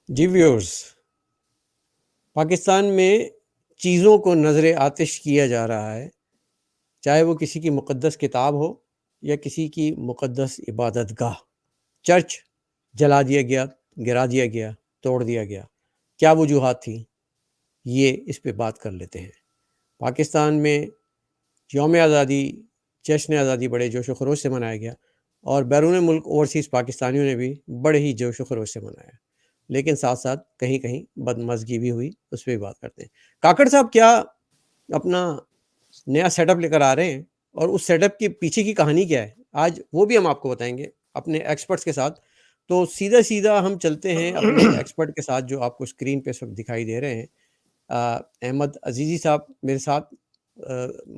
जी viewers, Pakistan में चीज़ों को नज़र आतिश किया जा रहा है, चाहे वो किसी की मुक़द्दस किताब हो या किसी की मुक़द्दस इबादतगाह। चर्च जला दिया गया, गिरा दिया गया, तोड़ दिया गया। क्या वजूहात थी? ये इस पे बात कर लेते हैं। पाकिस्तान में यौम आज़ादी, जश्न आज़ादी बड़े जोश व खरोश से मनाया गया और बैरून मुल्क ओवरसीज़ पाकिस्तानियों ने भी बड़े ही जोश व खरोश से मनाया। लेकिन साथ-साथ कहीं-कहीं बदमज़गी भी हुई, उस पे भी बात करते हैं। काकड़ साहब, क्या अपना नया सेटअप लेकर आ रहे हैं और उस सेटअप के पीछे की कहानी क्या है? आज वो भी हम आपको बताएँगे अपने एक्सपर्ट्स के साथ। तो सीधा-सीधा हम चलते हैं अपने एक्सपर्ट के साथ जो आपको स्क्रीन पे इस वक़्त दिखाई दे रहे हैं। अहमद अज़ीज़ी साहब मेरे साथ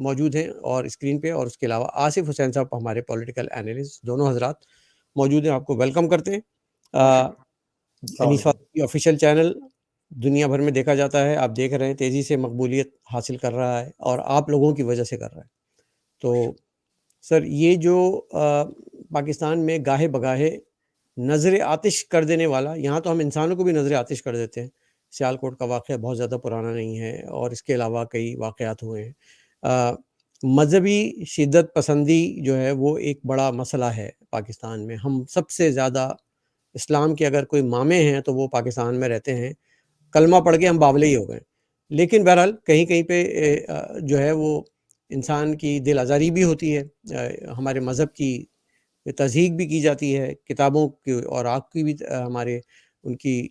मौजूद हैं और स्क्रीन पे, और उसके अलावा आसिफ़ हुसैन साहब हमारे पॉलिटिकल एनालिस्ट, दोनों हज़रात मौजूद हैं, आपको वेलकम करते हैं। अनीस की ऑफ़िशियल चैनल दुनिया भर में देखा जाता है, आप देख रहे हैं तेज़ी से मकबूलियत हासिल कर रहा है और आप लोगों की वजह से कर रहा है। तो सर, ये जो पाकिस्तान में गाहे-बगाहे नज़र आतिश कर देने वाला, यहाँ तो हम इंसानों को भी नज़र आतिश कर देते हैं। सियालकोट का वाक़या बहुत ज़्यादा पुराना नहीं है और इसके अलावा कई वाक़यात हुए हैं। मज़हबी शिद्दत पसंदी जो है वो एक बड़ा मसला है पाकिस्तान में। हम सबसे ज़्यादा इस्लाम के अगर कोई मामे हैं तो वो पाकिस्तान में रहते हैं। कलमा पढ़ के हम बावले ही हो गए। लेकिन बहरहाल कहीं-कहीं पे जो है वो इंसान की दिल आज़ारी भी होती है। हमारे मज़हब की तज़हीक भी की जाती है, किताबों की और आग की भी हमारे उनकी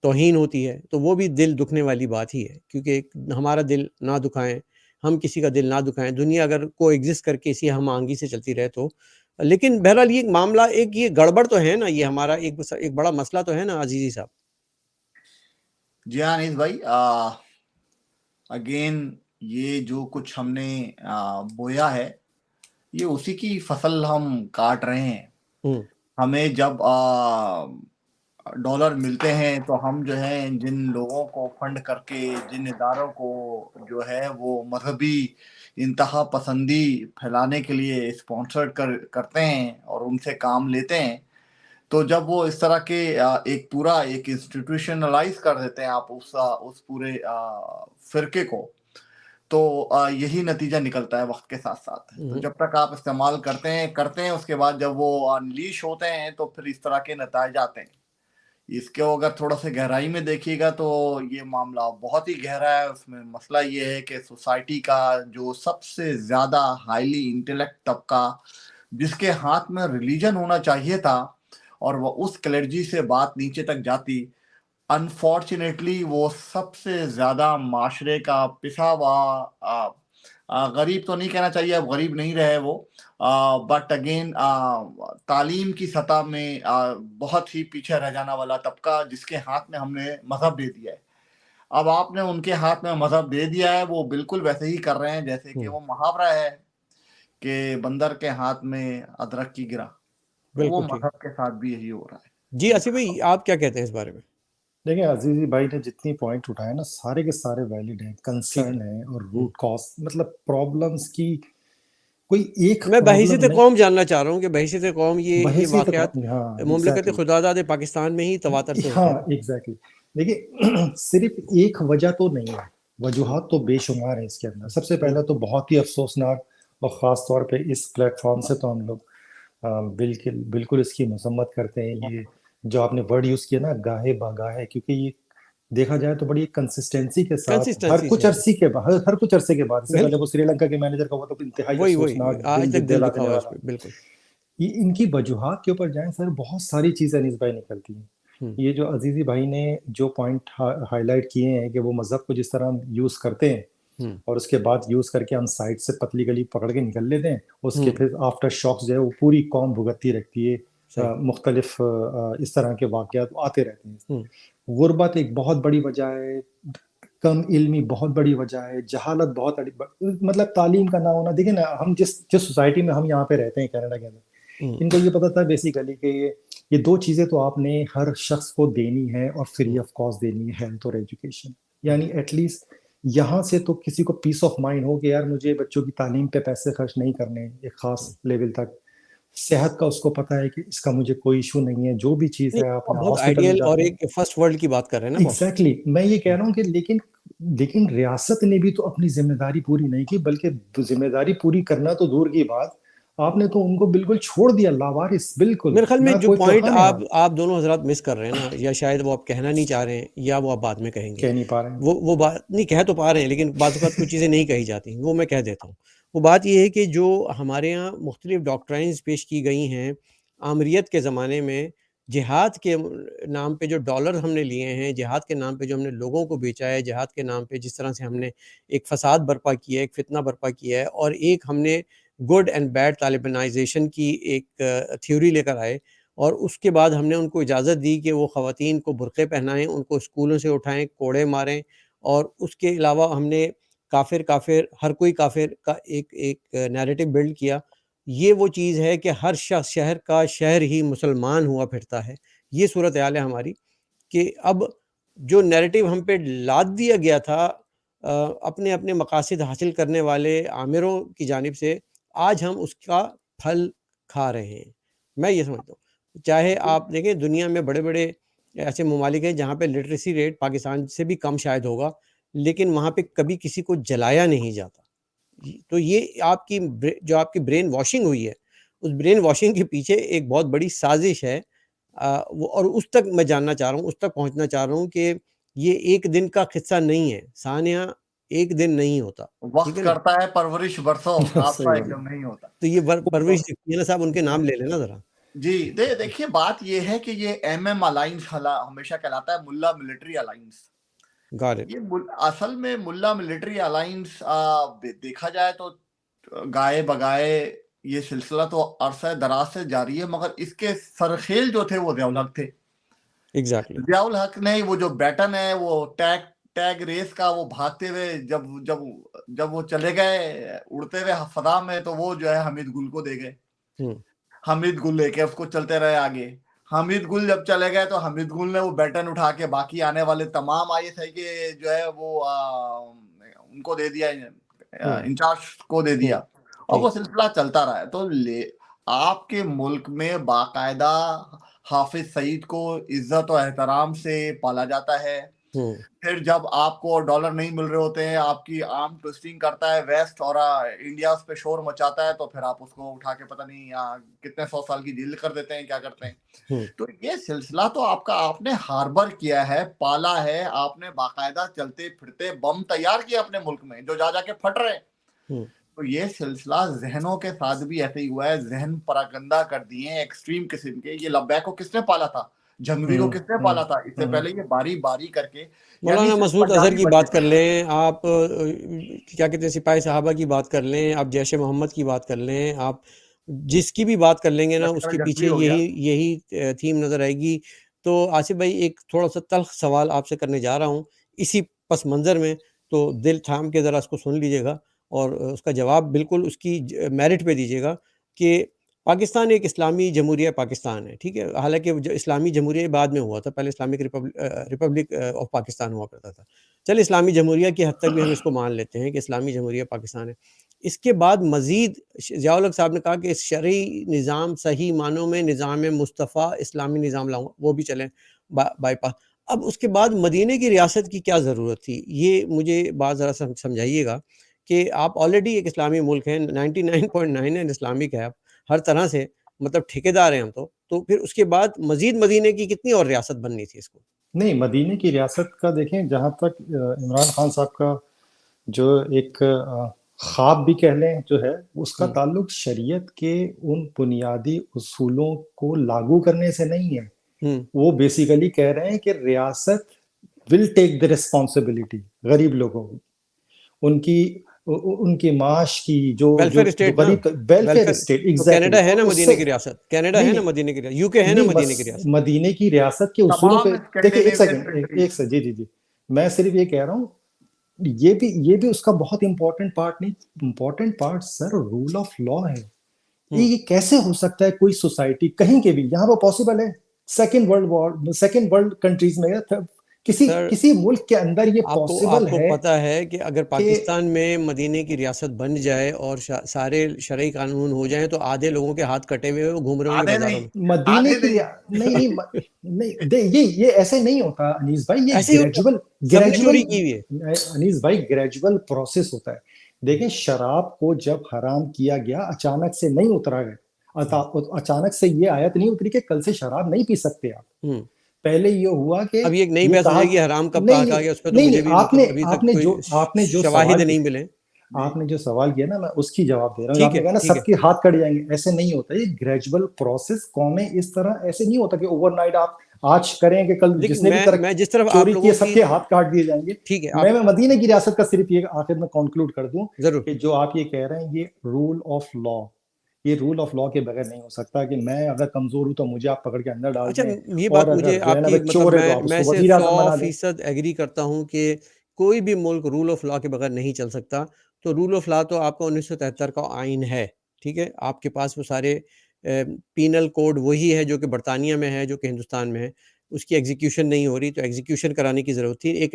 तौहीन होती है, तो वो भी दिल दुखने वाली बात ही है, क्योंकि हमारा दिल ना दुखाएँ, हम किसी का दिल ना दुखाएँ, दुनिया अगर कोएग्ज़िस्ट करके इसी हम-आहंगी से चलती रहे तो। लेकिन बहरहाल ये मामला, एक ये गड़बड़ तो है ना, ये हमारा एक बड़ा मसला तो है ना अज़ीज़ी साहब? जी हाँ, अनीस भाई, अगेन ये जो कुछ हमने बोया है, ये उसी की फसल हम काट रहे हैं। हुँ। हमें जब डॉलर मिलते हैं तो हम जो है जिन लोगों को फंड करके, जिन इदारों को जो है वो मजहबी इंतहा पसंदी फैलाने के लिए स्पॉन्सर्ड करते हैं और उनसे काम लेते हैं, तो जब वो इस तरह के एक पूरा एक इंस्टीट्यूशनलाइज कर देते हैं आप उस पूरे फिरके को, तो यही नतीजा निकलता है वक्त के साथ साथ। हुँ, तो हुँ। जब तक आप इस्तेमाल करते हैं उसके बाद जब वो अनलीश होते हैं तो फिर इस तरह के नतीजे आते हैं। इसको अगर थोड़ा सा गहराई में देखिएगा तो ये मामला बहुत ही गहरा है। उसमें मसला ये है कि सोसाइटी का जो सबसे ज्यादा हाईली इंटेलेक्ट तबका, जिसके हाथ में रिलीजन होना चाहिए था और वह उस क्लर्जी से बात नीचे तक जाती, अनफॉर्चुनेटली वो सबसे ज्यादा माशरे का पिसा हुआ गरीब तो नहीं कहना चाहिए, अब गरीब नहीं रहे वो, बट अगेन तालीम की सतह में बहुत ही पीछे रह जाने वाला तबका, जिसके हाथ में हमने मजहब दे दिया है। अब आपने उनके हाथ में मजहब दे दिया है, वो बिल्कुल वैसे ही कर रहे हैं जैसे कि हुँ। वो मुहावरा है कि बंदर के हाथ में अदरक की गिरा। तो वो बिल्कुल ठीक। मजहब के साथ भी यही हो रहा है। जी, आसिफ़ भाई, आप क्या कहते हैं इस बारे में? देखिए, अजीजी भाई ने जितनी पॉइंट उठाए ना, सारे के सारे वैलिड हैं, ठीक है। कंसर्न है और हुँ। रूट कॉज मतलब प्रॉब्लम्स की कोई एक मैं प्रॉब्लम बहैसियत नहीं। कौम जानना चाह रहा हूँ कि बहैसियत कौम ये बहैसियत वाक़यात हाँ, मुमलिकत एग्जैक्टली। खुदादाद पाकिस्तान में ही तवातर से होते हैं। हाँ, एग्जैक्टली। देखिए, सिर्फ एक वजह तो नहीं है, हुँ, वजूहात तो बेशुमार है इसके अंदर। सबसे हुँ, पहला तो बहुत ही अफसोसनाक, और ख़ास तौर पे इस प्लेटफॉर्म से तो हम लोग बिल्कुल बिल्कुल इसकी मसम्मत करते हैं। ये जो आपने वर्ड यूज़ किया ना, गाहे बागाहे, क्योंकि ये देखा जाए तो बड़ी कंसिस्टेंसी के साथ हर कंसिस्टेंसी से कुछ है। अरसे के बाद, हर कुछ अरसे के बाद, इससे पहले बिल्कुल, वो श्रीलंका के मैनेजर का हुआ तो इंतहाई वही, अफसोसनाक, आज तक दिल दिला दुखा देने हुआ है उस वाला। पे, बिल्कुल। ये इनकी वजूहात के ऊपर जाएं सर, बहुत सारी चीज़ें अनीस भाई निकलती हैं। हुँ, ये जो अजीज़ी भाई ने जो पॉइंट हाईलाइट किए हैं कि वो मज़हब को जिस तरह यूज़ करते हैं हुँ, और उसके बाद यूज़ करके हम साइड से पतली गली पकड़ के निकल लेते हैं, उसके हुँ, फिर आफ्टर शॉक्स जो है वो पूरी कौम भुगतती रहती है। सही। मुख्तलिफ इस तरह के वाक़यात आते रहते हैं। हुँ, गुर्बत एक बहुत बड़ी वजह है, कम इल्मी बहुत बड़ी वजह है, जहालत बहुत मतलब तालीम का ना होना। देखिए ना, हम जिस जिस सोसाइटी में हम यहाँ पे रहते हैं कनाडा के अंदर, हुँ, इनको ये पता था बेसिकली कि ये दो चीज़ें तो आपने हर शख्स को देनी है और फ्री हुँ, ऑफ कॉस्ट देनी है, हेल्थ और एजुकेशन। हुँ, यानी एटलीस्ट यहाँ से तो किसी को पीस ऑफ माइंड हो कि यार मुझे बच्चों की तालीम पे पैसे खर्च नहीं करने एक ख़ास लेवल तक। सेहत का उसको पता है कि इसका मुझे कोई इशू नहीं है, जो भी चीज़ नहीं, है आप अपने बहुत हॉस्पिटल में आइडियल और जाते हैं। एक फर्स्ट वर्ल्ड की बात कर रहे हैं ना बॉस। एग्जैक्टली मैं ये कह रहा हूँ कि लेकिन रियासत ने भी तो अपनी जिम्मेदारी पूरी नहीं की, बल्कि जिम्मेदारी पूरी करना तो दूर की बात, आपने तो उनको बिल्कुल छोड़ दिया लावारिस, बिल्कुल मेरे ख्याल ना में जो कोई पॉइंट परवाह नहीं रहा। आप दोनों हजरात मिस कर रहे हैं ना, या शायद वो आप कहना नहीं चाह रहे हैं, या वो आप बाद में कहेंगे। कह नहीं पा रहे हैं। वो बात नहीं कह तो पा रहे हैं, लेकिन बात कुछ चीज़ें नहीं कही जाती, वो मैं कह देता हूँ। वो बात ये है कि जो हमारे यहाँ मुख्तलिफ डॉक्ट्राइन्स पेश की गई हैं आमरीत के ज़माने में, जिहाद के नाम पे जो डॉलर हमने लिए हैं, जिहाद के नाम पे जो हमने लोगों को बेचा है, जिहाद के नाम पे जिस तरह से हमने एक फसाद बर्पा किया है, एक फितना बर्पा किया है, और एक हमने गुड एंड बैड तालिबानाइजेशन की एक थ्योरी लेकर आए, और उसके बाद हमने उनको इजाज़त दी कि वो ख़वातीन को बुर्क़े पहनाएँ, उनको स्कूलों से उठाएँ, कोड़े मारें, और उसके अलावा हमने काफ़िर काफ़िर हर कोई काफ़िर का एक नैरेटिव बिल्ड किया। ये वो चीज़ है कि हर शख्स शहर का शहर ही मुसलमान हुआ फिरता है। ये सूरत-ए-हाल है हमारी, कि अब जो नैरेटिव हम पे लाद दिया गया था अपने मकासद हासिल करने वाले आमिरों की जानिब से, आज हम उसका फल खा रहे हैं। मैं ये समझता हूँ। चाहे आप देखें दुनिया में बड़े-बड़े ऐसे ममालिक हैं जहाँ पे लिटरेसी रेट पाकिस्तान से भी कम शायद होगा, लेकिन वहाँ पे कभी किसी को जलाया नहीं जाता। तो ये जो आपकी ब्रेन वॉशिंग हुई है, उस ब्रेन वॉशिंग के पीछे एक बहुत बड़ी साजिश है। वो और उस तक मैं जानना चाह रहा हूँ, उस तक पहुँचना चाह रहा हूँ कि ये एक दिन का किस्सा नहीं है। सानिया एक दिन नहीं होता, ठीक वक्त है ना? करता है परवरिश बरसों, सही हादसा बात। एकदम नहीं होता। तो ये परवरिश दिखती है ना साहब, उनके नाम ले लेना ज़रा। जी, देखिए बात ये है कि ये एमएम अलायंस हमेशा कहलाता है मुल्ला मिलिट्री अलायंस। Got it. ये असल में मुल्ला मिलिट्री अलायंस देखा जाए तो गाए बगाए ये सिलसिला तो अरसा दराज से जारी है, मगर इसके सरखेल जो थे वो ज़ियाउल हक थे। एग्ज़ैक्टली। ज़ियाउल हक ने वो जो बैटन है वो टैग रेस का वो भागते हुए जब जब जब वो चले गए उड़ते हुए फजा में, तो वो जो है हमीद गुल को दे गए। हुँ। हमीद गुल लेके उसको चलते रहे आगे। हमीद गुल जब चले गए तो हमीद गुल ने वो बैटन उठा के बाकी आने वाले तमाम आईएसआई के जो है वो उनको दे दिया, हुँ, इंचार्ज को दे दिया, और ठीक। वो सिलसिला चलता रहा है। तो आपके मुल्क में बाकायदा हाफिज सईद को इज्जत और एहतराम से पाला जाता है। हुँ, फिर जब आपको डॉलर नहीं मिल रहे होते हैं, आपकी आर्म ट्विस्टिंग करता है वेस्ट और इंडिया उस पे शोर मचाता है, तो फिर आप उसको उठा के पता नहीं कितने 100 साल की जेल कर देते हैं, क्या करते हैं। हुँ, तो ये सिलसिला तो आपने हार्बर किया है, पाला है, आपने बाकायदा चलते फिरते बम तैयार किए अपने मुल्क में जो जा जाके फट रहे हैं। हुँ। तो ये सिलसिला जहनों के साथ भी ऐसे ही हुआ है, जहन परागंदा कर दिए एक्सट्रीम किस्म के। ये लब्बैक को किसने पाला था? जंगवी को किसने पाला था? इससे पहले ये बारी बारी करके, यानी मौलाना सिर्फ मसूद अज़हर पंजाबी की बचे बात कर थे। लें, आप क्या कहते हैं सिपाही साहबा की बात कर लें, आप जैश-ए-मोहम्मद की बात कर लें, आप जिसकी भी बात कर लेंगे ना, लश्कर उसके जंगवी पीछे हो गया। यही थीम नज़र आएगी। तो आसिफ भाई एक थोड़ा-सा तल्ख़ सवाल आपसे करने जा रहा हूँ, इसी पस मंज़र में, तो दिल थाम के ज़रा उसको सुन लीजिएगा, और उसका जवाब बिल्कुल उसकी मेरिट पे दीजिएगा कि पाकिस्तान एक इस्लामी जमहूरिया पाकिस्तान है, ठीक है? हालाँकि जो इस्लामी जमहूरिया बाद में हुआ था, पहले इस्लामिक रिपब्लिक ऑफ पाकिस्तान हुआ करता था। चलिए इस्लामी जमहूरिया की हद तक भी हम इसको मान लेते हैं कि इस्लामी जमहूरिया पाकिस्तान है। इसके बाद मज़ीद ज़ियाउल हक साहब ने कहा कि शरई निज़ाम सही मानों में निज़ाम मुस्तफ़ा इस्लामी निज़ाम लाऊँगा, वो भी चलें बाईपास। अब उसके बाद मदीने की रियासत की क्या ज़रूरत थी? ये मुझे बात ज़रा समझाइएगा कि आप ऑलरेडी एक इस्लामी मुल्क हैं, 99.9 इस्लामिक है आप, हर तरह से, मतलब ठेकेदार हैं हम तो फिर उसके बाद मज़ीद मदीने की कितनी और रियासत बननी थी इसको? नहीं, मदीने की रियासत का देखें, जहाँ तक इमरान खान साहब का जो एक ख्वाब भी कह लें जो है, उसका हुँ, ताल्लुक शरीयत के उन बुनियादी उसूलों को लागू करने से नहीं है। हुँ, वो बेसिकली कह रहे हैं कि रियासत विल टेक द रिस्पॉन्सिबिलिटी गरीब लोगों की, उनकी उनकी माश की जो जो वेलफेयर जो स्टेट ना, गरीब वेलफेयर वेलफेयर। स्टेट तो कनाडा एग्जैक्टली, है और ना उससे मदीने की रियासत, कनाडा नहीं है ना नहीं मदीने की रियासत, यूके है ना नहीं मदीने की बस रियासत। मदीने की रियासत के उसूलों पे तमाम देखिए, एक स्कैंडिनेवियन सेकंड, कंट्रीज। एक से जी मैं सिर्फ ये कह रहा हूँ, ये भी उसका बहुत इंपॉर्टेंट पार्ट नहीं, important part sir rule of law है। हुँ, ये कैसे हो सकता है कोई सोसाइटी कहीं के भी, यहाँ पर पॉसिबल है, second world war, second world countries में सर किसी मुल्क के अंदर ये पॉसिबल आपको है पता है कि अगर कि पाकिस्तान में मदीने की रियासत बन जाए और सारे शरई कानून हो जाएं तो आधे लोगों के हाथ कटे हुए वो घूम रहे होंगे आधे बाजारों नहीं, में। मदीने आधे की नहीं। नहीं नहीं नहीं ये ऐसे नहीं होता अनीस भाई, ये ऐसे ही होता है, सबने चोरी की हुई है। अनीस भाई ग्रेजुअल प्रोसेस होता है। देखें, शराब को जब हराम किया गया अचानक से नहीं उतरा गया, अचानक से ये आयत नहीं उतरी कि कल से शराब नहीं पी सकते आप। हम्म। पहले ये हुआ कि अब ये एक नई ये बहस हो कहा, जाएगी हराम कब नहीं कहा गया, उस पर तो नहीं मुझे नहीं, भी मतलब अभी तक कोई आपने जो शवाहिद सवाल नहीं मिले। आपने जो सवाल किया ना, मैं उसकी जवाब दे रहा हूँ। ठीक आपने है कहा ना ठीक है, सबके हाथ कट जाएंगे, ऐसे नहीं होता। ये ग्रेजुअल प्रोसेस, कौमें इस तरह ऐसे नहीं होता कि ओवरनाइट आप आज करें कि कल लेकिन जिसने भी मैं जिस तरफ आप चोरी की लोगों है की, सबके हाथ काट दिए जाएंगे। ठीक है मैं आप मदीने की रियासत का सिर्फ ये आखिर में कंक्लूड कर दूं जरूर, कि जो आप ये कह रहे हैं, ये रूल ऑफ लॉ, ये रूल ऑफ लॉ के बगैर नहीं हो सकता कि मैं अगर कमजोर हूं तो मुझे आप पकड़ के अंदर डाल अच्छा दें, ये और बात अगर मुझे जो है ना आपकी भाई मतलब चोर है तो आप मैं उसको से वजीर आजम बना दें। 100% एग्री करता हूँ कि कोई भी मुल्क रूल ऑफ लॉ के बगैर नहीं चल सकता। तो रूल ऑफ लॉ तो आपका 1973 का आइन है, ठीक है, आपके पास वो सारे पीनल कोड वही है जो कि बरतानिया में है, जो कि हिंदुस्तान में है। उसकी एग्जीक्यूशन नहीं हो रही, तो एग्जीक्यूशन कराने की ज़रूरत थी। एक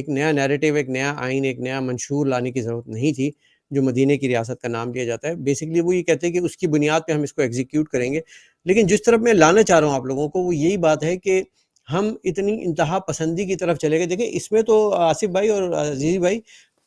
नया नैरेटिव, एक नया आइन, एक नया मंशूर लाने की ज़रूरत नहीं थी, जो मदीने की रियासत का नाम दिया जाता है। बेसिकली वो ये कहते हैं कि उसकी बुनियाद पे हम इसको एग्जीक्यूट करेंगे। लेकिन जिस तरफ मैं लाना चाह रहा हूँ आप लोगों को, वो यही बात है कि हम इतनी इंतहा पसंदी की तरफ चले गए। देखिए, इसमें तो आसिफ भाई और अजीज भाई,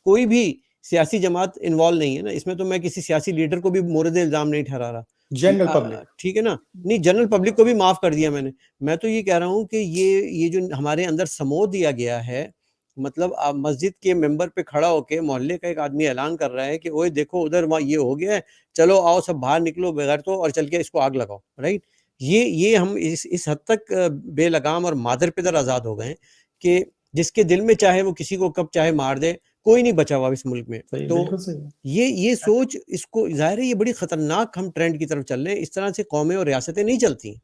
कोई भी सियासी जमात इन्वॉल्व नहीं है ना इसमें। तो मैं किसी सियासी लीडर को भी मोरद इल्ज़ाम नहीं ठहरा रहा, जनरल पब्लिक, ठीक है ना। नहीं, जनरल पब्लिक को भी माफ़ कर दिया मैंने। मैं तो ये कह रहा हूँ कि ये जो हमारे अंदर समो दिया गया है, मतलब आप मस्जिद के मेंबर पे खड़ा होके मोहल्ले का एक आदमी ऐलान कर रहा है कि ओए देखो उधर वहाँ ये हो गया है, चलो आओ सब बाहर निकलो बगैर तो, और चल के इसको आग लगाओ, राइट। ये हम इस हद तक बेलगाम और मादरपिदर आज़ाद हो गए हैं कि जिसके दिल में चाहे वो किसी को कब चाहे मार दे, कोई नहीं बचा हुआ इस मुल्क में। सही, तो बिल्कुल सही। ये सोच, इसको ज़ाहिर है ये बड़ी ख़तरनाक हम ट्रेंड की तरफ चल रहे हैं। इस तरह से कौमें और रियासतें नहीं चलती।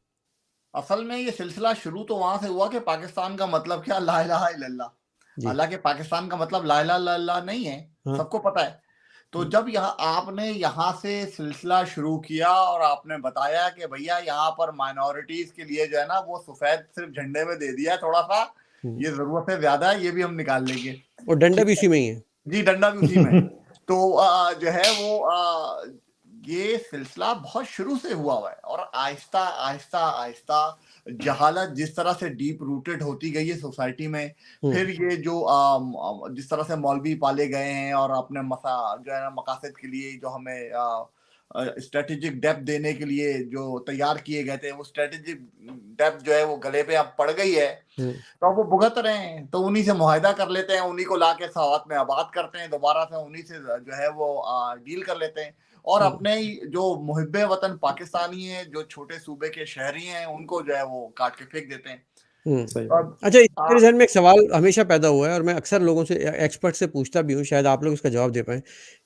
असल में ये सिलसिला शुरू तो वहां से हुआ कि पाकिस्तान का मतलब क्या, ला इलाहा इल्लल्लाह। जी, हालांकि पाकिस्तान का मतलब ला इलाहा इल्लल्लाह नहीं है, हाँ, सबको पता है। तो जब आपने यहाँ से सिलसिला शुरू किया और आपने बताया कि भैया यहाँ पर माइनॉरिटीज के लिए जो है ना वो सफेद सिर्फ झंडे में दे दिया है थोड़ा सा, ये जरूरत है ज्यादा है, ये भी हम निकाल लेंगे, और डंडा ठीक भी है उसी में ही है। जी, डंडा भी उसी में है। तो जो है वो ये सिलसिला बहुत शुरू से हुआ हुआ है, और आहिस्ता आहिस्ता आहिस्ता जहालत जिस तरह से डीप रूटेड होती गई है सोसाइटी में, फिर ये जो जिस तरह से मौलवी पाले गए हैं और अपने जो है ना मकासद के लिए जो हमें स्ट्रेटेजिक डेप्थ देने के लिए जो तैयार किए गए थे, वो स्ट्रेटेजिक डेप्थ जो है वो गले पे अब पड़ गई है। तो अब वो भुगत रहे हैं, तो उन्हीं से मुआहदा कर लेते हैं, उन्हीं को लाके साथ में आबाद करते हैं, दोबारा से उन्हीं से जो है वो डील कर लेते हैं, और अपने जो मुहिब्बे वतन पाकिस्तानी हैं, जो छोटे सूबे के शहरी हैं, उनको जो है वो काट के फेंक देते हैं। सही तो बात। अब अच्छा, मेरे ज़हन में एक सवाल हमेशा पैदा हुआ है और मैं अक्सर लोगों से, एक्सपर्ट से पूछता भी हूँ, शायद आप लोग इसका जवाब दे पाएँ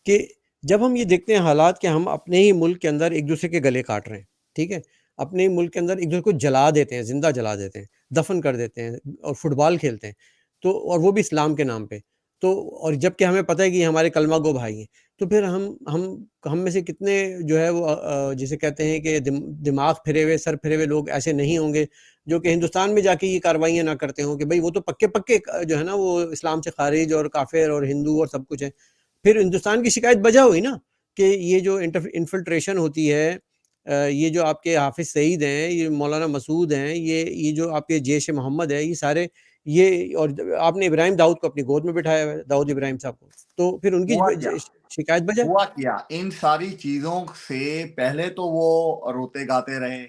कि जब हम ये देखते हैं हालात कि हम अपने ही मुल्क के अंदर एक-दूसरे के गले काट रहे हैं, ठीक है? अपने ही मुल्क के अंदर एक-दूसरे को जला देते हैं, ज़िंदा जला देते हैं, दफ़न कर देते हैं और फुटबॉल खेलते हैं, तो और वो भी इस्लाम के नाम पे। तो और जबकि हमें पता है कि ये हमारे कलमा गो भाई हैं। तो फिर हम में से कितने जो है वो जिसे कहते हैं कि दिमाग फिरे हुए, सर फिरे हुए लोग ऐसे नहीं होंगे जो कि हिंदुस्तान में जाके ये कार्रवाइयाँ ना करते हों कि भाई वो तो पक्के-पक्के जो है ना वो इस्लाम से खारिज और काफ़िर और हिंदू और सब कुछ है। फिर हिंदुस्तान की शिकायत बजा हुई ना कि ये जो इन्फिल्ट्रेशन होती है, ये जो आपके हाफ़िज़ सईद हैं, ये मौलाना मसूद हैं, ये जो आपके जैश ए मोहम्मद है, ये सारे ये, और आपने इब्राहिम दाऊद को अपनी गोद में बिठाया हुआ है, दाऊद इब्राहिम साहब को। तो फिर उनकी हुआ ज क्या ज शिकायत बजा। हुआ क्या, इन सारी चीजों से पहले तो वो रोते गाते रहे,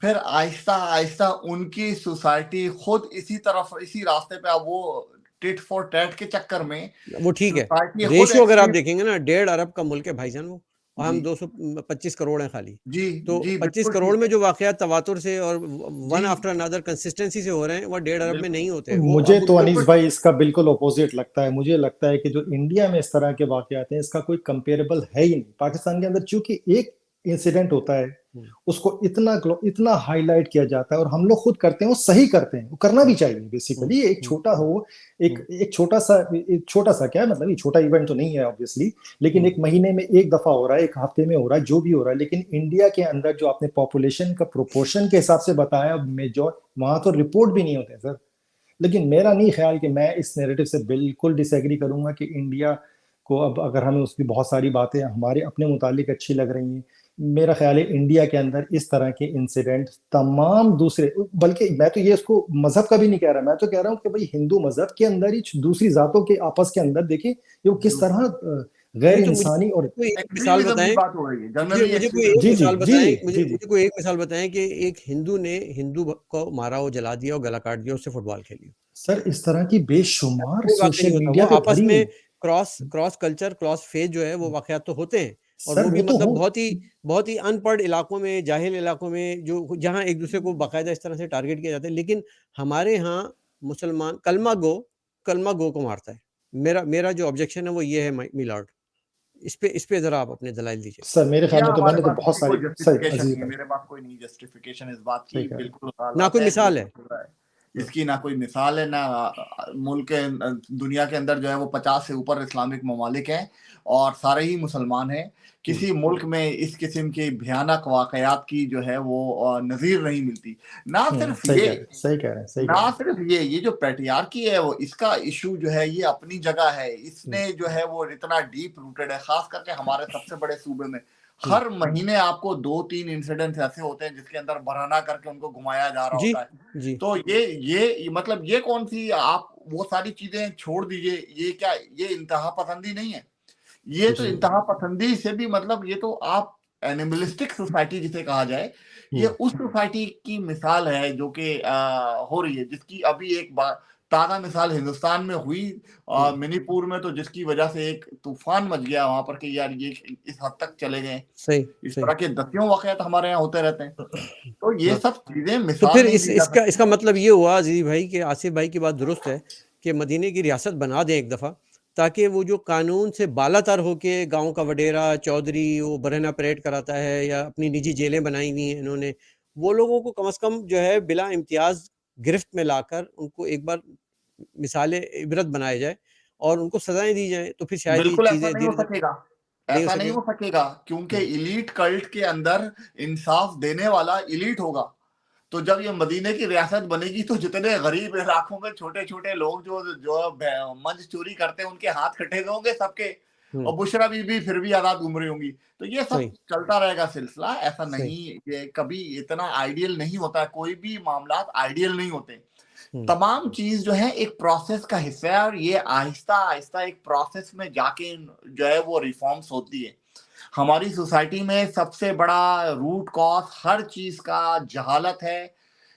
फिर आहिस्ता आहिस्ता उनकी सोसाइटी खुद इसी रास्ते पे, अब वो टिट फॉर टैट के चक्कर में वो ठीक है। सोसाइटी खुद रेशियो अगर आप एक्सट्रीम। देखेंगे ना, 1.5 अरब का मुल्क है भाईजान वो, और जी हम 225 करोड़ हैं खाली। जी तो जी, 25 बिल्कुल करोड़ ठीक में है जो वाक़यात तवातुर से और जी, वन आफ्टर अनदर कंसिस्टेंसी से हो रहे हैं, वो 1.5 अरब में बिल्कुल नहीं होते। वो मुझे अब तो उनको अनीस बिल्कुल भाई इसका बिल्कुल ऑपोजिट लगता है। मुझे लगता है कि जो इंडिया में इस तरह के वाकयात हैं, इसका कोई कंपेरेबल है ही नहीं। पाकिस्तान के अंदर चूंकि एक इंसिडेंट होता है उसको इतना हाईलाइट किया जाता है और हम लोग खुद करते हैं, वो सही करते हैं, वो करना भी चाहिए बेसिकली। एक छोटा हो, एक छोटा सा क्या है, मतलब ये छोटा इवेंट तो नहीं है ऑब्वियसली, लेकिन एक महीने में एक दफा हो रहा है, एक हफ्ते में हो रहा है, जो भी हो रहा है, लेकिन इंडिया के अंदर जो आपने पॉपुलेशन का प्रोपोर्शन के हिसाब से बताया, मेजॉर वहां तो रिपोर्ट भी नहीं होते सर। लेकिन मेरा नहीं ख्याल कि मैं इस नैरेटिव से बिल्कुल डिसएग्री करूंगा कि इंडिया को अब अगर हमें उसकी बहुत सारी बातें हमारे अपने मुतालिक अच्छी लग रही हैं, मेरा ख्याल है इंडिया के अंदर इस तरह के इंसिडेंट तमाम दूसरे, बल्कि मैं तो ये इसको मजहब का भी नहीं कह रहा, मैं तो कह रहा हूँ कि भाई हिंदू मजहब के अंदर ही दूसरी जातों के आपस के अंदर देखिए ये वो किस तरह गैर नहीं तो मुझे इंसानी और कोई एक मिसाल एक्सट्रीमिज्म की बताएं, बात हो रही है, मुझे जनरली मुझे कोई एक्सट्रीमिज्म। एक जी जी मिसाल जी बताएं, जी मुझे जी मुझे कोई एक मिसाल बताएं कि एक हिंदू ने हिंदू को मारा हो, जला दिया और गला काट दिया, उससे फुटबॉल खेली। सर इस तरह की बेशुमार कोई वाकई नहीं सोशल होता। वो मीडिया पे आपस भरी में हुई। Cross cross culture cross phase जो है वो वाकयात तो होते हैं, और सर वो भी वो तो मतलब हो, बहुत ही अनपढ़ इलाकों में, जाहिल इलाकों में, जो जहाँ एक दूसरे को बाकायदा इस तरह से टारगेट किया जाता है। लेकिन हमारे यहाँ मुसलमान कलमा गो को मारता है। मेरा जो ऑब्जेक्शन है वो ये है मिलॉर्ड, इस पे जरा आप अपने दलाइल दीजिए। सर मेरे ख्याल या में तो हमारे मैंने तो पास बहुत इसकी सारी, कोई सही जस्टिफिकेशन अजीज नहीं है, भाई मेरे पास कोई नहीं जस्टिफिकेशन इस बात की, ठीक है, बिल्कुल ना गलत कोई है जो मिसाल है। हो रहा है। इसकी ना कोई मिसाल है, ना मुल्क के दुनिया के अंदर जो है वो 50 से ऊपर इस्लामिक ममालिक हैं और सारे ही मुसलमान हैं। किसी मुल्क में इस किस्म के भयानक वाकयात की जो है वो नज़ीर नहीं मिलती। ना सिर्फ सही ये, कह रहे हैं, सही कह रहे हैं, सही कह ना रहे हैं। सिर्फ ये जो पैट्रियार्की है वो इसका इशू जो है ये अपनी जगह है, इसने जो है वो इतना डीप रूटेड है, खास करके हमारे सबसे बड़े सूबे में। हर महीने आपको 2-3 इंसिडेंट्स ऐसे होते हैं जिसके अंदर बहाना करके उनको घुमाया जा रहा जी होता है। जी तो ये मतलब ये कौन सी, आप वो सारी चीजें छोड़ दीजिए, ये क्या, ये इंतहा पसंदी नहीं है। ये तो जी इंतहा पसंदी से भी मतलब ये तो आप एनिमलिस्टिक सोसाइटी जिसे कहा जाए, ये उस सोसाइटी की मिसाल है जो कि हो रही है, जिसकी अभी एक ताज़ा मिसाल हिंदुस्तान में हुई, मणिपुर में, तो जिसकी वजह से एक तूफान मच गया वहां पर कि यार ये इस हद तक चले गए। सही इस सही। तरह के दसियों वाकयात हमारे यहाँ होते रहते हैं। तो ये हाँ, सब चीजें तो मिसाल फिर नहीं दी जा इसका सकती। इसका मतलब ये हुआ अजीज भाई कि आसिफ भाई की बात दुरुस्त है कि मदीने की रियासत बना दें एक दफ़ा, ताकि वो जो कानून से बालातर होके गांव का वडेरा चौधरी वो बरहना परेड कराता है या अपनी निजी जेलें बनाई हुई हैं इन्होंने, वो लोगों को कम से कम जो है बिला इम्तियाज गिरफ्त में लाकर उनको एक बार मिसाल इबरत बनाया जाए और उनको सजाएं दी जाए, तो फिर शायद ये बिल्कुल ऐसा चीज़ें नहीं हो धीरे धीरे सकेगा, नहीं हो ऐसा नहीं सकेगा। हो सकेगा, क्योंकि इलीट कल्ट के अंदर इंसाफ देने वाला इलीट होगा। तो जब ये मदीने की रियासत बनेगी तो जितने गरीब इलाकों में छोटे छोटे लोग जो जो मंज चोरी करते हैं उनके हाथ कटे हुए होंगे सबके, और बुशरा बीबी फिर भी आजाद घूम रही होंगी। तो ये सब सही चलता रहेगा सिलसिला, ऐसा सही। नहीं, ये कभी इतना आइडियल नहीं होता, कोई भी मामला आइडियल नहीं होते। तमाम चीज जो है एक प्रोसेस का हिस्सा है, और ये आहिस्ता आहिस्ता एक प्रोसेस में जाके जो है वो रिफॉर्म्स होती है। हमारी सोसाइटी में सबसे बड़ा रूट कॉज हर चीज का जहालत है।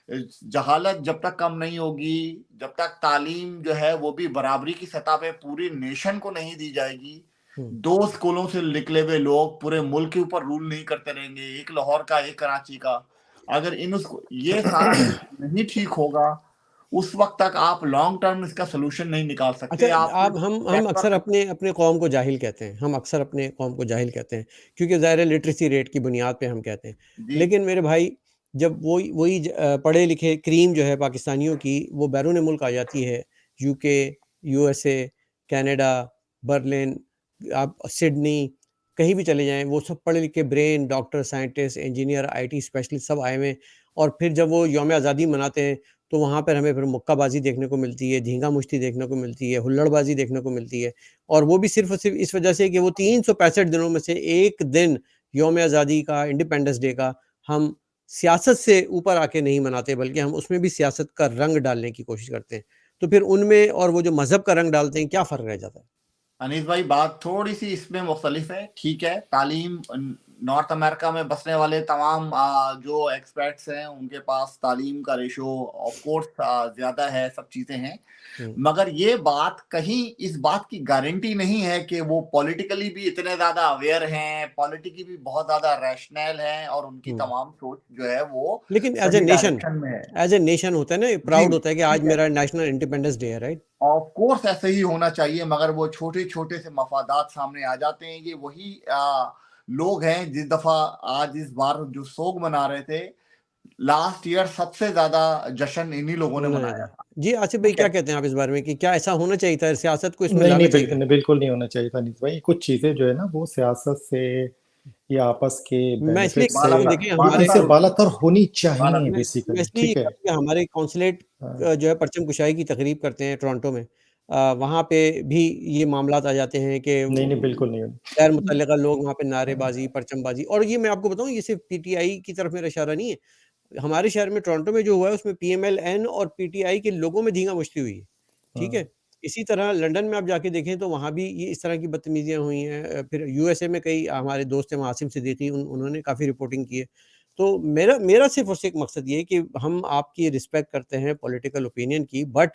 जहालत जब तक कम नहीं होगी, जब तक तालीम जो है वो भी बराबरी की सतह पे पूरी नेशन को नहीं दी जाएगी, 2 स्कूलों से निकले हुए लोग पूरे मुल्क के ऊपर रूल नहीं करते रहेंगे, एक लाहौर का एक कराची का, अगर ये सारा कुछ नहीं ठीक होगा, उस वक्त तक आप लॉन्ग टर्म इसका सोल्यूशन नहीं निकाल सकते। अच्छा, आप आप हम अक्सर अपने कौम को जाहिल कहते हैं, हम अक्सर अपने कौम को जाहिल कहते हैं क्योंकि ज़ाहिर लिटरेसी रेट की बुनियाद पे हम कहते हैं। जी लेकिन मेरे भाई जब वही पढ़े लिखे क्रीम जो है पाकिस्तानियों की वो बैरून मुल्क आ जाती है, यूके, यूएसए, कनाडा, बर्लिन, आप सिडनी, कहीं भी चले जाएं, वो सब पढ़े लिखे brain, doctor, scientist, engineer, IT specialist सब आए हुए हैं। और फिर जब वो यौम आज़ादी मनाते हैं तो वहाँ पर हमें फिर मुक्काबाजी देखने को मिलती है, झींगा मुश्ती देखने को मिलती है, हुल्लड़बाजी देखने को मिलती है, और वो भी सिर्फ और सिर्फ इस वजह से कि वो 365 दिनों में से एक दिन यौम आज़ादी का, इंडिपेंडेंस डे का हम सियासत से ऊपर आके नहीं मनाते, बल्कि हम उसमें भी सियासत का रंग डालने की कोशिश करते हैं। तो फिर उनमें और वो जो मजहब का रंग डालते हैं, क्या फ़र्क रह जाता है? अनीस भाई, बात थोड़ी सी इसमें मुख्तलिफ है। ठीक है, तालीम नॉर्थ अमेरिका में बसने वाले तमाम जो एक्सपर्ट्स हैं उनके पास तालीम का रेशो ऑफ कोर्स ज्यादा है, सब चीजें हैं, मगर ये बात कहीं इस बात की गारंटी नहीं है कि वो पॉलिटिकली भी इतने ज्यादा अवेयर हैं, पॉलिटिकली भी बहुत ज्यादा रैशनल हैं, और उनकी तमाम सोच जो है वो लेकिन एज ए सही नेशन डायरेक्शन में है। होता है ना, जी, प्राउड होता है कि आज ठीक है, मेरा नेशनल इंडिपेंडेंस डे है, राइट? ऑफ कोर्स ऐसे ही होना चाहिए, मगर वो छोटे छोटे से मफादात सामने आ जाते हैं। ये वही लोग हैं जिस दफा आज इस बार जो सोग मना रहे थे, लास्ट ईयर सबसे ज्यादा जश्न इन्हीं लोगों ने मनाया था। जी आसिफ भाई, क्या कहते हैं आप इस बारे में कि क्या ऐसा होना चाहिए था, सियासत को इसमें नहीं लाना नहीं चाहिए था? बिल्कुल बिल्कुल नहीं होना चाहिए था अनिस भाई। कुछ चीजें जो है ना वो सियासत से या आपस के मैं इसलिए बेनिफिट कह रहा हूँ, से देखिए ये हमारे इनसे बालातर होनी चाहिए बालातर। मैं बेसिकली, इसलिए ये ठीक कह है। रहा हूँ कि हमारे कॉन्सुलेट हाँ, जो है परचम कुशाई की तकरीब करते हैं टोरंटो में, वहाँ पे भी ये मामलात आ जाते हैं कि नहीं नहीं बिल्कुल नहीं होनी। गैर मुतल्लिका लोग वहाँ पे नारेबाजी, परचमबाजी, और ये मैं आपको बताऊँ, ये सिर्फ पीटीआई की तरफ मेरा इशारा नहीं है। हमारे शहर में टोरंटो में जो हुआ है उसमें पीएमएल-एन और पीटीआई के लोगों में धींगा मुश्ती हुई है, ठीक है? हाँ, इसी तरह लंदन में आप जाके देखें तो वहाँ भी ये इस तरह की बदतमीज़ियाँ हुई हैं। फिर यूएसए में कई हमारे दोस्त हैं वहाँ, आसिम सिद्दीकी, उन्होंने काफ़ी रिपोर्टिंग की है। तो मेरा मेरा सिर्फ़ और सिर्फ़ मकसद ये है कि हम आपकी रिस्पेक्ट करते हैं पॉलिटिकल ओपिनियन की, बट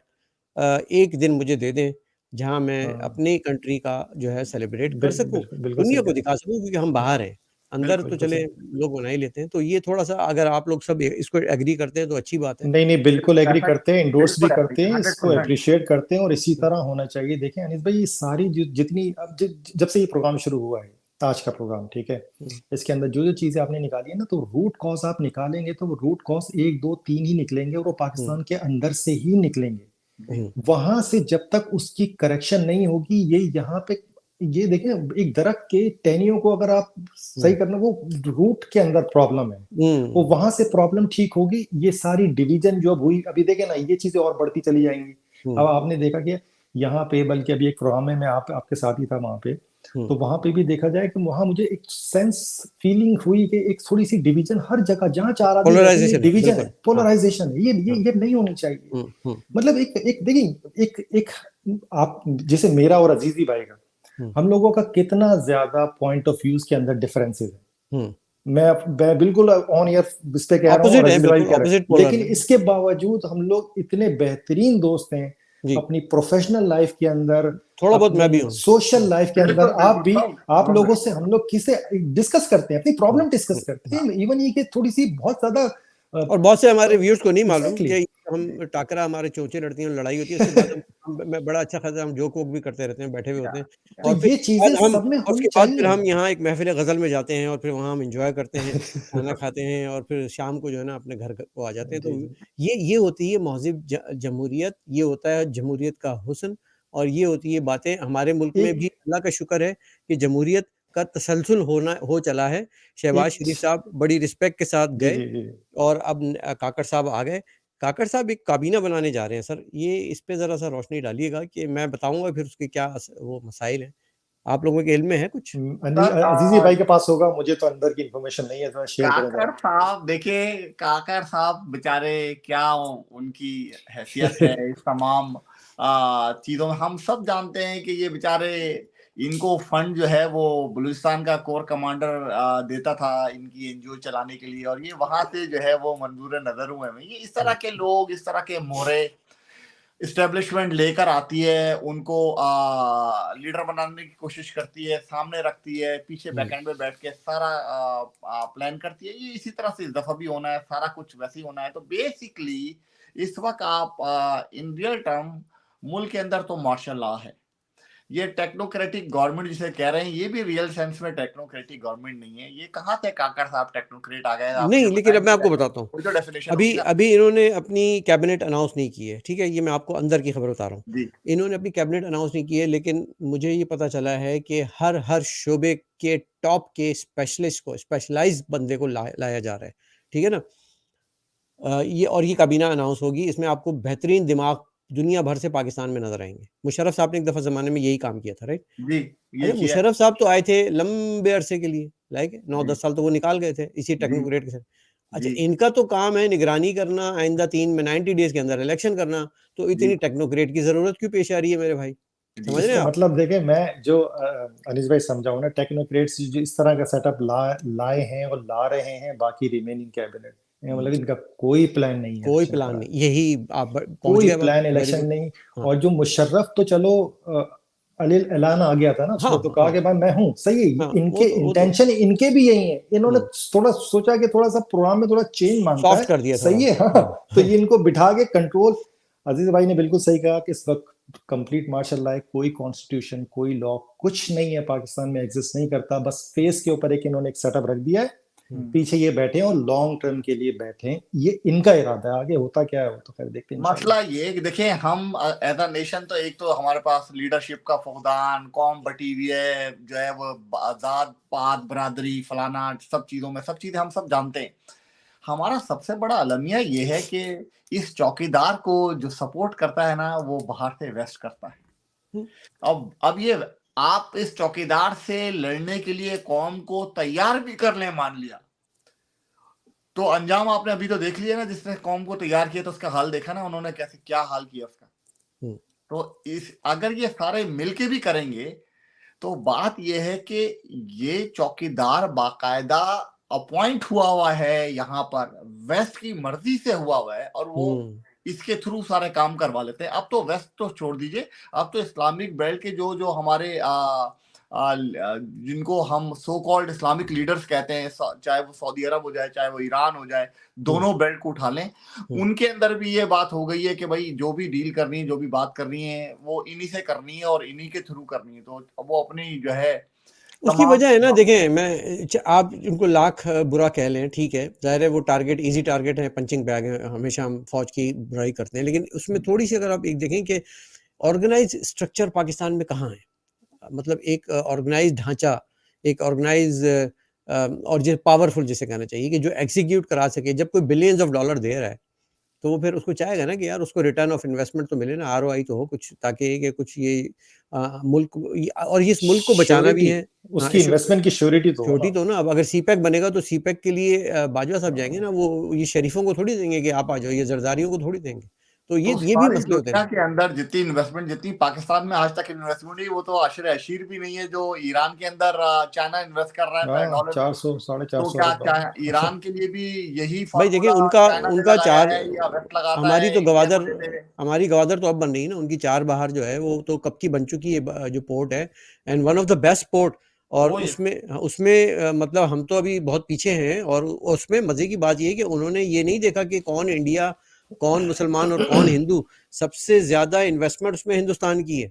एक दिन मुझे दे दें, जहाँ मैं हाँ, अपनी कंट्री का जो है सेलिब्रेट कर सकूँ, बिल्कुल सही दुनिया कह को रहे दिखा सकूँ, क्योंकि हम बाहर हैं। अंदर तो बिल्कुल चले सही। लोग मना ही लेते हैं, तो ये थोड़ा-सा अगर आप लोग सब इसको एग्री करते हैं तो अच्छी बात है। नहीं नहीं बिल्कुल एग्री करते हैं, इंडोर्स भी बिल्कुल करते हैं, इसको 100%। अप्रिशिएट करते हैं और इसी तरह होना चाहिए। देखें अनिस भाई, ये सारी जितनी अब जब से ये प्रोग्राम शुरू हुआ है, आज का प्रोग्राम, ठीक है, हुँ, इसके अंदर जो जो चीजें आपने निकाली है ना, तो रूट कॉज आप निकालेंगे तो वो रूट कॉज 1 2 3 ही निकलेंगे और वो हुँ, पाकिस्तान के अंदर से ही निकलेंगे। हुँ, वहां से जब तक उसकी करेक्शन नहीं होगी, ये यहाँ पे ये देखें, एक दरख्त के टहनियों को अगर आप सही हुँ, करना, वो रूट के अंदर प्रॉब्लम है, वो हुँ, वहां से प्रॉब्लम ठीक होगी। ये सारी डिवीजन जो अब हुई, अभी देखे ना, ये चीजें और बढ़ती चली जाएंगी। अब हुँ, आपने देखा कि यहाँ पे, बल्कि अभी एक प्रोग्राम में मैं आपके साथ ही था वहां पे, हुँ, तो वहां पे भी देखा जाए कि वहां मुझे एक सेंस फीलिंग हुई कि एक थोड़ी सी डिवीजन हर जगह, जहां 4 आदमी बैठे हैं, ये पोलराइज़ेशन है, डिवीजन बिल्कुल। है, हाँ, पोलराइजेशन है। हाँ, ये नहीं होनी चाहिए। हुँ, हुँ, मतलब एक एक देखिए, एक एक आप जैसे मेरा और अजीजी भाई का, हुँ, हम लोगों का कितना ज्यादा पॉइंट ऑफ व्यूज के अंदर डिफरेंसेस है। हुँ। मैं बिल्कुल ऑन ईयर इस पे कह रहा हूँ और ऑपोज़िट हैं, अजीज भाई बिल्कुल कह रहे ऑपोज़िट हैं, पोलर लेकिन हैं। इसके बावजूद हम लोग इतने बेहतरीन दोस्त हैं। जी, अपनी प्रोफेशनल लाइफ के अंदर, थोड़ा बहुत मैं भी अपनी हूँ। सोशल लाइफ के अंदर, बिल्कुल आप भी, बिल्कुल आप लोगों से हम लोग किसे डिस्कस करते हैं, अपनी हुँ, प्रॉब्लम डिस्कस हुँ, करते हाँ। हैं। इवन ये कि थोड़ी सी बहुत ज्यादा और बहुत से हमारे व्यूअर्स को नहीं मालूम एग्जैक्टली कि हम टाकरा, हमारे चोंचें लड़ती हैं, लड़ाई होती है, उसके बाद हम मैं बड़ा अच्छा खासा हम जोक वोक भी करते रहते हैं, बैठे हुए होते हैं, तो और फिर ये उसके चीजें बाद हम सब में और होनी उसके बाद फिर चाहिए। हम यहाँ एक महफ़िल गज़ल में जाते हैं और फिर वहाँ हम एन्जॉय करते हैं, खाना खाते हैं और फिर शाम को जो है ना अपने घर को आ जाते हैं। तो जी जी ये होती है महज़िब जमहूरियत, ये होता है जमहूरियत का हुस्न, और ये होती है बातें। हमारे मुल्क में भी एक अल्लाह का शुक्र है कि जमहूरियत का तसलसल हो चला है। शहबाज़ एक शरीफ साहब बड़ी रिस्पेक्ट के साथ जी गए जी जी और अब काकड़ साहब आ गए। काकड़ साहब एक काबीना बनाने जा रहे हैं सर, ये इस पे ज़रा-सा रोशनी डालिएगा कि मैं बताऊँगा फिर उसके क्या वो मसाइल हैं। आप लोगों के इल्म में है कुछ? सर। अजीजी भाई के पास होगा, मुझे तो अंदर की इंफॉर्मेशन नहीं है, तो शेयर करें काकर जरा। साहब देखिए, काकर साहब बेचारे क्या उनकी हैसियत है इस तमाम चीजों में। हम सब जानते हैं कि ये बेचारे, इनको फंड जो है वो बलूचिस्तान का कोर कमांडर देता था इनकी एनजीओ चलाने के लिए, और ये वहां से जो है वो मंजूर नजर हुए हैं। ये इस तरह के लोग, इस तरह के मोहरे इस्टेब्लिशमेंट लेकर आती है, उनको लीडर बनाने की कोशिश करती है, सामने रखती है, पीछे हुँ, बैकएंड पे बैठ के सारा प्लान करती है। ये इसी तरह से इस दफा भी होना है, सारा कुछ वैसे ही होना है। तो बेसिकली इस वक्त आप इन रियल टर्म मुल्क के अंदर तो मार्शल लॉ है। ये टेक्नोक्रेटिक गवर्नमेंट जिसे कह रहे हैं, ये भी रियल सेंस में टेक्नोक्रेटिक गवर्नमेंट नहीं है। ये कहाँ से काकर साहब टेक्नोक्रेट आ गए, आप मुझे नहीं, लेकिन अब मैं बताएंगे? आपको बताता हूँ। कोई तो डेफिनेशन अभी होगी ना। अभी इन्होंने अपनी कैबिनेट अनाउंस नहीं की है, ठीक है? ये मैं आपको अंदर की खबर बता रहा हूँ। जी इन्होंने अपनी कैबिनेट अनाउंस नहीं की है, लेकिन मुझे ये पता चला है कि हर शोबे के टॉप के स्पेशलिस्ट को, स्पेशलाइज़्ड बंदे को लाया जा रहा है, ठीक है ना? ये काबीना अनाउंस होगी, इसमें आपको बेहतरीन दिमाग दुनिया भर से पाकिस्तान में नज़र आएँगे। मुशर्रफ साहब ने एक दफ़ा ज़माने में यही काम किया था, राइट? जी, ये अच्छा, किया। मुशर्रफ साहब तो आए थे लंबे अरसे के लिए, लाइक जी 9-10 साल तो वो निकाल गए थे इसी जी टेक्नोक्रेट के साथ। अच्छा, जी इनका तो काम है निगरानी करना, आइंदा 3 में 90 डेज़ के अंदर इलेक्शन करना, तो जी इतनी टेक्नोक्रेट की ज़रूरत क्यों पेश आ रही है मेरे भाई? जी समझ रहे हैं इसका आप? मतलब देखें, मैं जो अनिस भाई समझाऊं ना, टेक्नोक्रेट्स जो इस तरह का सेटअप लाए हैं और ला रहे हैं बाकी रिमेनिंग कैबिनेट, मतलब इनका कोई प्लान नहीं है कोई इलेक्शन प्लान का, नहीं, यही आप पहुँच कोई गए बात, प्लान वेरी इलेक्शन गुड। नहीं। हाँ, और जो मुशर्रफ तो चलो, ऐलान आ गया था ना हाँ, उसमें, तो कहा हाँ, कि भाई मैं हूं सही है। हाँ, इनके वो तो इंटेंशन इनके भी यही है। इन्होंने हुँ, थोड़ा सोचा कि थोड़ा सा प्रोग्राम में थोड़ा चेंज मांगता सॉफ्ट है, कर दिया थोड़ा। सही है, हाँ। हाँ, तो हाँ, ये इनको बिठा के कंट्रोल, अजीज भाई ने बिल्कुल सही कहा कि इस वक्त कंप्लीट मार्शल लॉ है, कोई कॉन्स्टिट्यूशन, कोई लॉ, कुछ नहीं है पाकिस्तान में, एग्जिस्ट नहीं करता। बस फेस के ऊपर एक इन्होंने एक सेटअप रख दिया है, पीछे ये बैठे हैं और लॉन्ग टर्म के लिए बैठे हैं। ये इनका इरादा है, आगे होता क्या है वो तो खैर देखते हैं मसला ये है कि देखिए, हम एज अ नेशन तो एक तो हमारे पास लीडरशिप का फुकदान, कौम बटी हुई है, जो है वो जात पात बरादरी फलाना सब चीजों में, सब चीजें हम सब जानते हैं। हमारा सबसे बड़ा अलमिया ये है कि इस चौकीदार को जो सपोर्ट करता है ना, वो बाहर से वेस्ट करता है। अब ये आप इस चौकीदार से लड़ने के लिए कौम को तैयार भी कर लें, मान लिया, तो अंजाम आपने अभी तो देख लिया ना, जिसने कौम को तैयार किया तो उसका हाल देखा ना उन्होंने, कैसे क्या हाल किया उसका। तो इस अगर ये सारे मिलके भी करेंगे तो बात ये है कि ये चौकीदार बाकायदा अपॉइंट हुआ है, यहाँ पर वेस्ट की मर्जी से हुआ है, और वो इसके थ्रू सारे काम करवा लेते हैं। अब तो वेस्ट तो छोड़ दीजिए, अब तो इस्लामिक बेल्ट के जो जो हमारे जिनको हम सो कॉल्ड इस्लामिक लीडर्स कहते हैं, चाहे वो सऊदी अरब हो जाए, चाहे वो ईरान हो जाए, दोनों बेल्ट को उठा लें, उनके अंदर भी ये बात हो गई है कि भाई जो भी डील करनी है, जो भी बात करनी है, वो इन्हीं से करनी है और इन्हीं के थ्रू करनी है। तो वो अपनी जो है उसकी वजह है ना, देखें, मैं आप उनको लाख बुरा कह लें, ठीक है, जाहिर है वो टारगेट इजी टारगेट है, पंचिंग बैग है, हमेशा हम फौज की बुराई करते हैं, लेकिन उसमें थोड़ी सी अगर आप एक देखें कि ऑर्गेनाइज स्ट्रक्चर पाकिस्तान में कहाँ है, मतलब एक ऑर्गेनाइज ढांचा, एक ऑर्गेनाइज और जो पावरफुल जिसे कहना चाहिए कि जो एग्जीक्यूट करा सके। जब कोई बिलियंस ऑफ डॉलर दे रहा है तो वो फिर उसको चाहेगा ना कि यार उसको रिटर्न ऑफ इन्वेस्टमेंट तो मिले ना, आरओआई तो हो कुछ, ताकि कि कुछ ये मुल्क और इस मुल्क को बचाना भी है, उसकी इन्वेस्टमेंट की श्योरिटी तो ना। अब अगर सीपैक बनेगा तो सीपैक के लिए बाजवा साहब जाएंगे ना, वो ये शरीफों को थोड़ी देंगे कि आप आ जाओ, ये जरदारियों को थोड़ी देंगे। तो ये भी मसले होते हैं के अंदर जितनी इन्वेस्टमेंट, जितनी पाकिस्तान में आज तक इन्वेस्टमेंट हुई, वो तो अशर अशीर भी नहीं है जो ईरान के अंदर चाइना इन्वेस्ट कर रहा है डॉलर 400 तो क्या ईरान के लिए भी यही भाई देखिए, उनका चार हमारी गवादर तो अब बन रही है ना, उनकी चार बाहर जो है वो तो कब की बन चुकी है, जो पोर्ट है, and one of the best port. और उसमें मतलब हम तो अभी बहुत पीछे हैं, और उसमें मजे की बात ये है कि उन्होंने ये नहीं देखा कि कौन इंडिया, कौन मुसलमान और कौन हिंदू, सबसे ज्यादा इन्वेस्टमेंट उसमें हिंदुस्तान की है,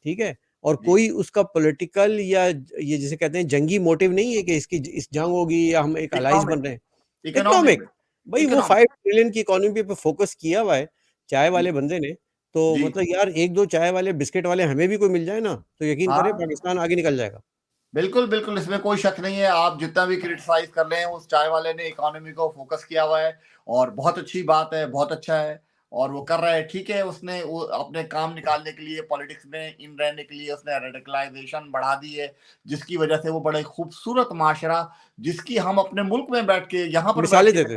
ठीक है। और कोई उसका पॉलिटिकल या ये जिसे कहते हैं जंगी मोटिव नहीं है कि इसकी इस जंग होगी या हम एक अलाइज बन रहे हैं। इकोनॉमिक, भाई वो 5 ट्रिलियन की इकोनॉमी पे फोकस किया हुआ है चाय वाले बंदे ने। तो मतलब यार, एक दो चाय वाले बिस्किट वाले हमें भी कोई मिल जाए ना, तो यकीन करें पाकिस्तान आगे निकल जाएगा। बिल्कुल बिल्कुल, इसमें कोई शक नहीं है। आप जितना भी क्रिटिसाइज कर लें, उस चाय वाले ने इकोनॉमी को फोकस किया हुआ है, और बहुत अच्छी बात है, बहुत अच्छा है, और वो कर रहा है, ठीक है। उसने वो अपने काम निकालने के लिए, पॉलिटिक्स में इन रहने के लिए उसने रेडिकलाइजेशन बढ़ा दी है, जिसकी वजह से वो बड़े खूबसूरत माशरा, जिसकी हम अपने मुल्क में बैठ के यहाँ पर मिसालें देते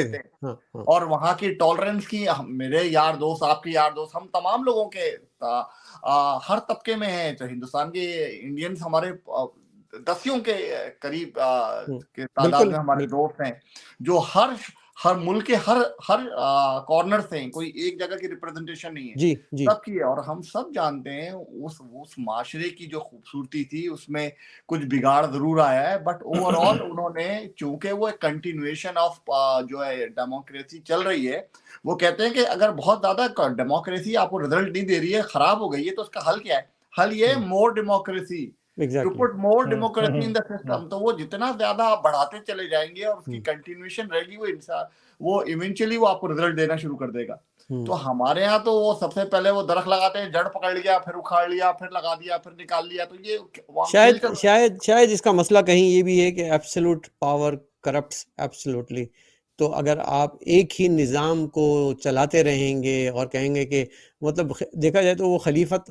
हैं, और वहाँ की टॉलरेंस की, मेरे यार दोस्त, आपके यार दोस्त, हम तमाम लोगों के हर तबके में है, तो हिंदुस्तान के इंडियंस हमारे दसियों के करीब के तादाद में हमारे दोस्त हैं, जो हर मुल्क के हर कॉर्नर से, कोई एक जगह की रिप्रेजेंटेशन नहीं है, जी। सबकी है। और हम सब जानते हैं उस माशरे की जो खूबसूरती थी, उसमें कुछ बिगाड़ जरूर आया है, बट ओवरऑल उन्होंने, चूंकि वो एक कंटिन्यूएशन ऑफ जो है डेमोक्रेसी चल रही है, वो कहते हैं कि अगर बहुत ज्यादा डेमोक्रेसी आपको रिजल्ट नहीं दे रही है, खराब हो गई है, तो उसका हल क्या है? हल ये more democracy, to put more democracy in the system. तो वो जितना ज्यादा आप बढ़ाते चले जाएंगे और उसकी कंटिन्यूएशन रहेगी, वो इवेंचुअली वो आपको रिजल्ट देना शुरू कर देगा। तो हमारे यहाँ तो वो सबसे पहले वो दरख्त लगाते हैं, जड़ पकड़ लिया, फिर उखाड़ लिया, फिर लगा दिया, फिर निकाल लिया। तो ये शायद इसका मसला कहीं ये भी है कि एब्सोल्यूट पावर करप्ट्स एब्सोल्युटली। तो अगर आप एक ही निज़ाम को चलाते रहेंगे और कहेंगे कि, मतलब देखा जाए तो वो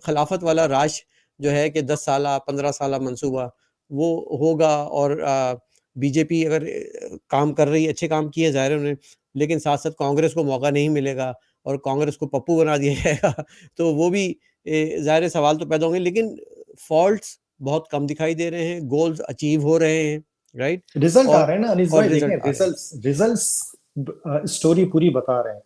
खिलाफत वाला राज जो है कि 10 साल 15 साल मंसूबा वो होगा, और बीजेपी अगर काम कर रही है, अच्छे काम किए ज़ाहिर है उन्होंने, लेकिन साथ साथ कांग्रेस को मौका नहीं मिलेगा और कांग्रेस को पप्पू बना दिया जाएगा, तो वो भी ज़ाहिर सवाल तो पैदा होंगे। लेकिन फॉल्ट्स बहुत कम दिखाई दे रहे हैं, गोल्स अचीव हो रहे हैं, राइट, रिजल्ट आ रहे हैं ना अनीस भाई, देखें रिजल्ट्स स्टोरी पूरी बता रहे हैं।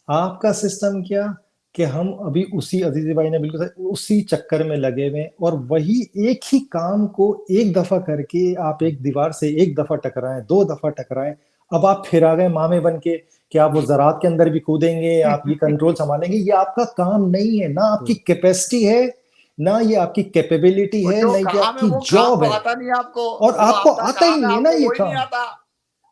आपका सिस्टम क्या कि हम अभी उसी, अजीज भाई ने बिल्कुल उसी चक्कर में लगे हुए, और वही एक ही काम को एक दफा करके आप एक दीवार से एक दफा टकराएं, 2 दफा टकराएं, अब आप फिर आ गए मामे बन के कि आप वो ज़रात के अंदर भी कूदेंगे, आप ये कंट्रोल संभालेंगे, ये आपका काम नहीं है, ना आपकी कैपेसिटी है, ना ये आपकी कैपेबिलिटी वो है, जो ना ये काम है आपकी वो काम जॉब तो है, आता नहीं आपको, और जो आपको आपका आता ही काम है नहीं है ना आपको ये वही नहीं काम। आता।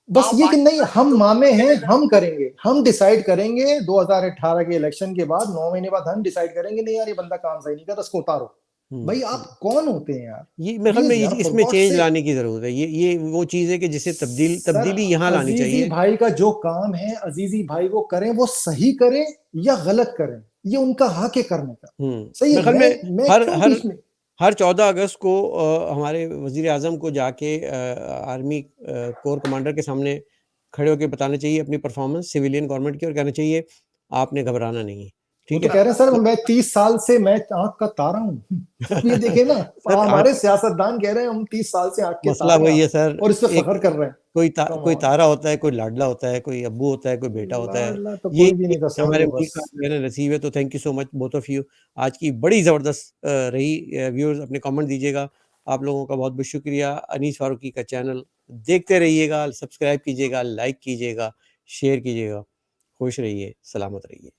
बस आप ये कि बाकी नहीं, का हम जो मामे करते हैं, हैं हम करेंगे, हम डिसाइड करेंगे 2018 के इलेक्शन के बाद 9 महीने बाद हम डिसाइड करेंगे, नहीं यार ये बंदा काम सही नहीं कर रहा, इसको उतारो। भाई आप कौन होते हैं यार? ये मेरे ख्याल में प्लीज यार, फॉर इसमें गॉड चेंज से। लाने की जरूरत है। ये वो चीज है कि जिसे सर तब्दीली यहाँ लानी अजीजी चाहिए। भाई का जो काम है अजीजी भाई वो करें, वो सही करें या गलत करें, ये उनका हक है करने का। सही मेरे है, ख्याल में मैं हर क्यों हर बीच में? हर 14 अगस्त को हमारे वजीर आजम को जाके आर्मी कोर कमांडर के सामने खड़े होकर बताना चाहिए अपनी परफॉर्मेंस सिविलियन गवर्नमेंट की, और कहना चाहिए आपने घबराना नहीं है। वो ठीक तो है, कह रहे हैं सर मैं 30 साल से मैं आंख का तारा हूँ। आप ये देखे ना, सर हमारे सियासतदान कह रहे हैं हम 30 साल से आंख के मसला तारे हैं वही है आप, सर। और इस पे एक फख्र कर रहे हैं। Come कोई on। तारा होता है, कोई लाडला होता है, कोई अब्बू होता है, कोई बेटा होता है। लाडला तो ये कोई भी नहीं था सर, हमारे वो मुल्क बस का जो है ना नसीब है। तो thank you so much both of you. आज की बड़ी ज़बरदस्त रही। व्यूअर्स अपने कमेंट दीजिएगा। आप लोगों का बहुत बहुत शुक्रिया। अनीस फारूकी का चैनल देखते रहिएगा, सब्सक्राइब कीजिएगा, लाइक कीजिएगा, शेयर कीजिएगा। खुश रहिए, सलामत रहिए।